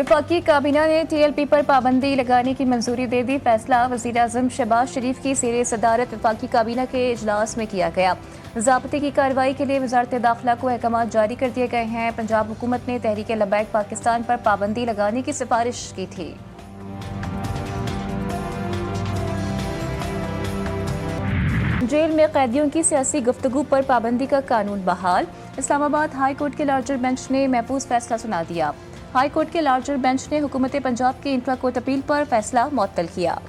वफाकी काबीना ने TLP पर पाबंदी लगाने की मंजूरी दे दी। फैसला वज़ीर-ए-आज़म शहबाज शरीफ की ज़ेर सदारत वफाकी काबीना के इजलास में किया गया। ज़ाब्ते की कार्रवाई के लिए वज़ारत दाखिला को अहकाम जारी कर दिए गए हैं। पंजाब हुकूमत ने तहरीक लबैक पाकिस्तान पर पाबंदी लगाने की सिफारिश की थी। जेल में कैदियों की सियासी गुफ्तगू पर पाबंदी का कानून बहाल। इस्लामाबाद हाई कोर्ट के लार्जर बेंच ने महफूज फैसला सुना दिया। हाई कोर्ट के लार्जर बेंच ने हुकूमत पंजाब की इंट्रा कोर्ट अपील पर फैसला मुअत्तल किया।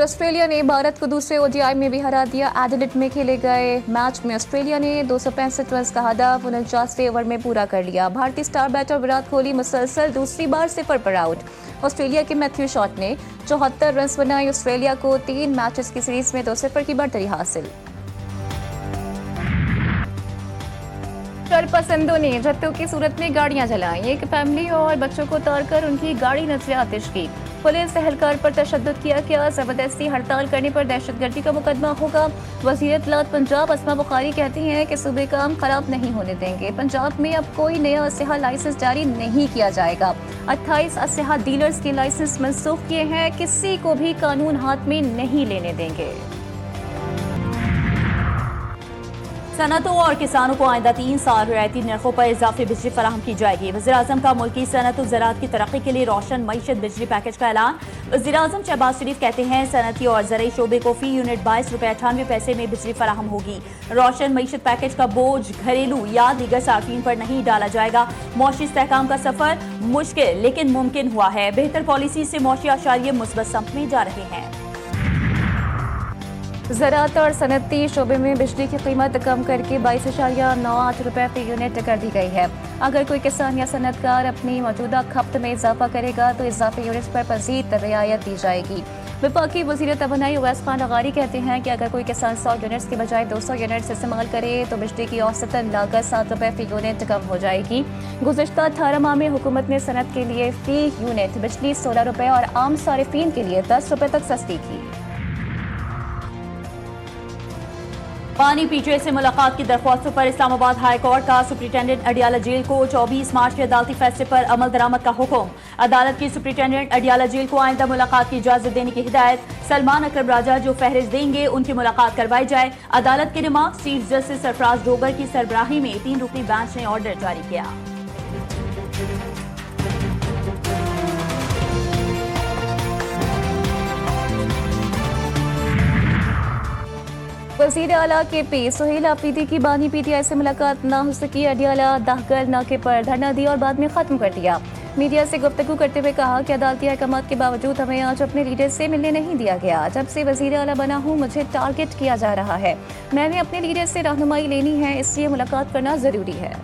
ऑस्ट्रेलिया ने भारत को दूसरे ODI में भी हरा दिया। एडिलेड में खेले गए मैच में ऑस्ट्रेलिया ने 265 रन का हदफ 49वें ओवर में पूरा कर लिया। भारतीय स्टार बैटर विराट कोहली मुसलसल दूसरी बार सिफर पर आउट। ऑस्ट्रेलिया के मैथ्यू शॉट ने 74 रन बनाए। ऑस्ट्रेलिया को 3 मैचेस की सीरीज में 2-0 की बढ़तरी हासिल। शरपसंदों ने जत्थों की सूरत में गाड़ियां जलाई। एक फैमिली और बच्चों को उतारकर उनकी गाड़ी नजर आतिश की। पुलिस एहलकार पर तशद्दुद किया गया। जबरदस्ती हड़ताल करने पर दहशतगर्दी का मुकदमा होगा। वज़ीर इत्तलात पंजाब अस्मा बुखारी कहती हैं कि सूबे का काम खराब नहीं होने देंगे। पंजाब में अब कोई नया असलहा लाइसेंस जारी नहीं किया जाएगा। 28 असलहा डीलर्स के लाइसेंस मनसूख किए हैं। किसी को भी कानून हाथ में नहीं लेने देंगे। सनतों और किसानों को आइंदा 3 साल रियायती नरखों पर इजाफी बिजली फराहम की जाएगी। वज़ीर-ए-आज़म का मुल्की सनत और ज़राअत की तरक्की के लिए रोशन मईशत बिजली पैकेज का ऐलान। वज़ीर-ए-आज़म शहबाज शरीफ कहते हैं सनती और ज़रई शोबे को फी यूनिट 22 रुपये 98 पैसे में बिजली फराहम होगी। रोशन मईशत पैकेज का बोझ घरेलू या दीगर सार्फिन पर नहीं डाला जाएगा। मौशी इस्तेहकाम का सफर मुश्किल लेकिन मुमकिन हुआ है। बेहतर पॉलिसी से मौशी आशारिये मुस्बत समत में जा रहे हैं। ज़राअत और सनती शोबे में बिजली की कीमत कम करके 22.98 रुपये फी यूनिट कर दी गई है। अगर कोई किसान या सनतकार अपनी मौजूदा खपत में इजाफा करेगा तो इजाफी यूनिट्स पर मज़ीद रियायत दी जाएगी। वफाकी वज़ीर तवानाई उवैस खान लगारी कहते हैं कि अगर कोई किसान 100 यूनिट्स की बजाय 200 यूनिट्स इस्तेमाल करे तो बिजली की औसतन लागत 7 रुपये फी यूनिट कम हो जाएगी। गुज़िश्ता 18 माह में हुकूमत ने सनत के लिए फी यूनिट बिजली 16 रुपये और आम सारिफीन के लिए 10 रुपये तक सस्ती की। पानी पीछे से मुलाकात की दरख्वास्तों पर इस्लामाबाद हाई कोर्ट का सुप्रिंटेंडेंट अडियाला जेल को 24 मार्च के अदालती फैसले पर अमल दरामद का हुक्म। अदालत की सुप्रिंटेंडेंट अडियाला जेल को आइंदा मुलाकात की इजाजत देने की हिदायत। सलमान अकरम राजा जो फहरिस्त देंगे उनकी मुलाकात करवाई जाए। अदालत के remark chief justice Sarfaraz Dogar की सरबराही में 3 रुकनी बेंच ने ऑर्डर जारी किया। वज़ीर आला KP सुहेल आफरीदी की बानी PTI से मुलाकात ना हो सकी। अडियाला दाहगल नाके पर धरना दिया और बाद में खत्म कर दिया। मीडिया से गुफ्तगू करते हुए कहा कि अदालती अहकामात के बावजूद हमें आज अपने लीडर से मिलने नहीं दिया गया। जब से वज़ीर आला बना हूँ मुझे टारगेट किया जा रहा है। मैंने अपने लीडर से रहनुमाई लेनी है, इसलिए मुलाकात करना जरूरी है।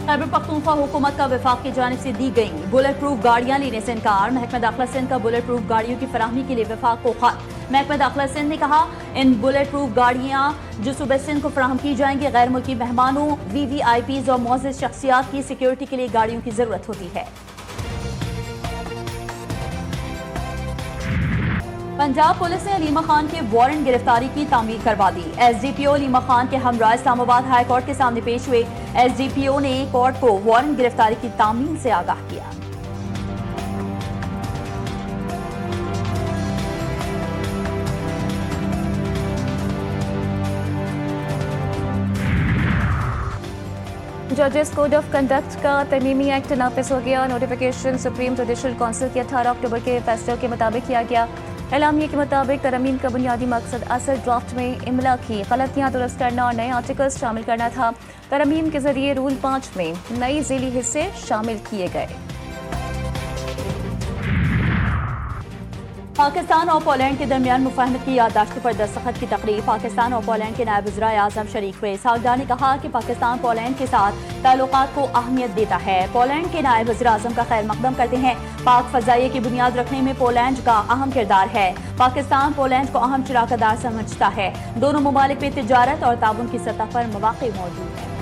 खैबर पख्तूनख्वा हुकूमत का वफाक की जानिब से दी गई बुलेट प्रूफ गाड़ियां लेने से इनकार। महकमा दाखिला सिंध का बुलेट प्रूफ गाड़ियों की फराहमी के लिए वफाक को खत। महकमा दाखिला सिंध ने कहा इन बुलेट प्रूफ गाड़ियां जो सूबे सिंध को फराहम की जाएंगी। गैर मुल्की मेहमानों VVIPs और मोअज़्ज़ज़ शख्सियात की सिक्योरिटी के लिए गाड़ियों की जरूरत होती है। पंजाब पुलिस ने अलीमा खान के वारंट गिरफ्तारी की तामील करवा दी। SDPO अलीमा खान के हमरा इस्लामाबाद हाई कोर्ट के सामने पेश हुए। SDPO ने कोर्ट को वारंट गिरफ्तारी की तामील से आगाह किया। जजेस कोड ऑफ कंडक्ट का तरमीमी एक्ट नाफिज हो गया। नोटिफिकेशन सुप्रीम जुडिशल काउंसिल के 18 अक्टूबर के फैसले के मुताबिक किया गया। एलामिया के मुताबिक तरमीम का बुनियादी मकसद असल ड्राफ्ट में इमला की गलतियां दुरुस्त करना और नए आर्टिकल्स शामिल करना था। तरमीम के जरिए रूल 5 में नई झीली हिस्से शामिल किए गए। पाकिस्तान और पोलैंड के दरमियान मुफाहमत की याददाश्त पर दस्तखत की तकरीब। पाकिस्तान और पोलैंड के नायब वज़ीर आज़म शरीक हुए। सागदार ने कहा कि पाकिस्तान पोलैंड के साथ ताल्लुकात को अहमियत देता है। पोलैंड के नायब वज़ीर आज़म का खैर मकदम करते हैं। पाक फ़ज़ाइया की बुनियाद रखने में पोलैंड का अहम किरदार है। पाकिस्तान पोलैंड को अहम शराकतदार समझता है। दोनों ममालिक में तिजारत और ताउन की सतह पर मौक़े मौजूद हैं।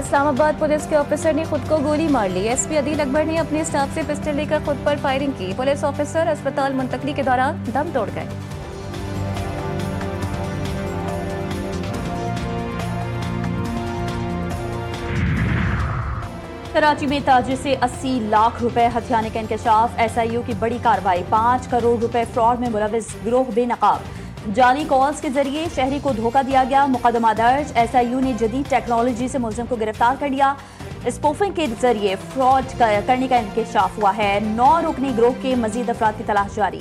इस्लामाबाद पुलिस के ऑफिसर ने खुद को गोली मार ली। एसपी अदील अकबर ने अपने स्टाफ से पिस्टल लेकर खुद पर फायरिंग की। पुलिस ऑफिसर अस्पताल मुंतकली के दौरान दम तोड़ गए। कराची में ताजिर से 80 लाख रुपए हथियाने का इंकशाफ। एसआईयू की बड़ी कार्रवाई। 5 करोड़ रुपए फ्रॉड में मुलविस गिरोह बेनकाब। जाली कॉल्स के जरिए शहरी को धोखा दिया गया। मुकदमा दर्ज। एसआईयू ने जदीद टेक्नोलॉजी से मुलजिम को गिरफ्तार कर लिया। स्पूफिंग के जरिए फ्रॉड करने का इंकशाफ हुआ है। 9 रुकनी गिरोह के मजीद अफराद की तलाश जारी।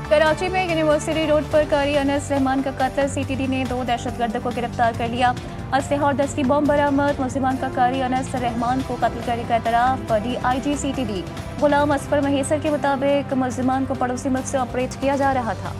कराची में यूनिवर्सिटी रोड पर कारी अनस रहमान का कत्ल। सीटीडी ने 2 दहशतगर्द को गिरफ्तार कर लिया। असलहा और दस्ती बम बरामद। मुलजिमान का कारी अनस रहमान को कत्ल करने का एतराफ। डीआईजी सीटीडी गुलाम असफर महेसर के मुताबिक मुलजिमान को पड़ोसी मुल्क से ऑपरेट किया जा रहा था।